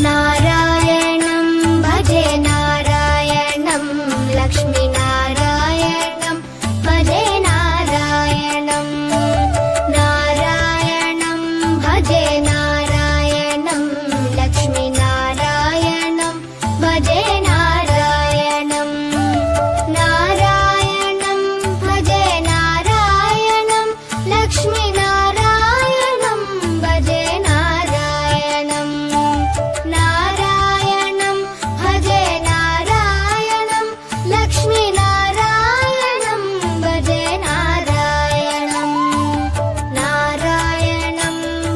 नारायणं भजे नारायणं लक्ष्मीनारायणं भजे नारायणं नारायणं भजे नारायणं लक्ष्मीनारायणं भजे नारायणं नारायणं भजे नारायणं लक्ष्मीनारायणं भजे नारायणं नारायणं भजे नारायणं लक्ष्मीनारायणं भजे नारायणं नारायणं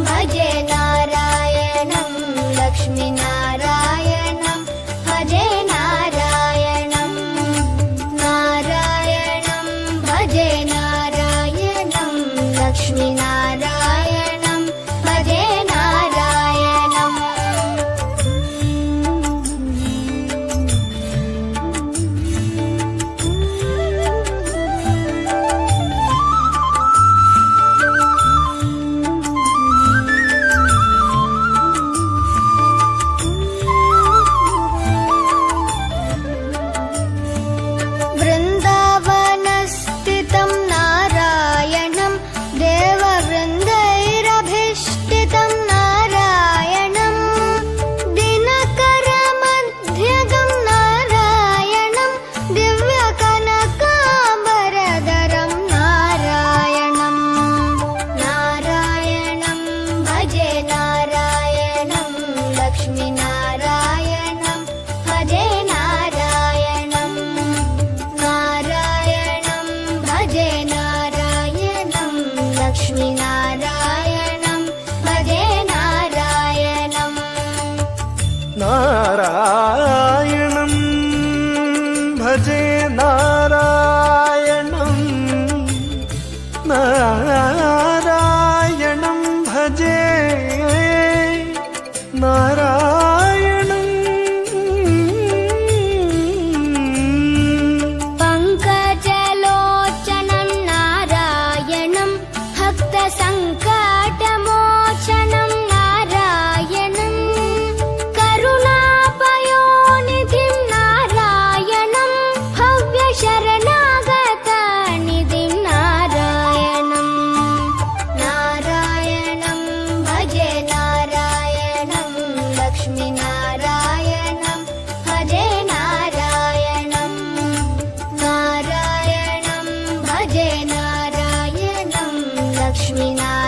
भजे नारायणं लक्ष्मीनारायणं भजे नारायणं नारायणं भजे नारायणं लक्ष्मीनारायणं भजे नारायणं वृन्दावनस्थितं नारायणं देववृन्दैरभिष्टितं नारायणं दिनकरमध्यगं नारायणं दिव्यकनकाम्बरधरं नारायणं नारायणं भजे नारायणं लक्ष्मीनारायणं भजे नारायणं नारायणं भजे नारायणं लक्ष्मीनारायणं भजे नारायणं नारायणं भजे नारायणं नारायणं भजे नारायणं पङ्कजलोचनं नारायणं भक्तसङ्कटमोचनं नारायणं करुणापयोनिधिं नारायणं भव्यशरणागतनिधिं नारायणं नारायणं भजे नारायणं लक्ष्मीनारायणं भजे नारायणं नारायणं भजे नारायणं लक्ष्मीनारायणं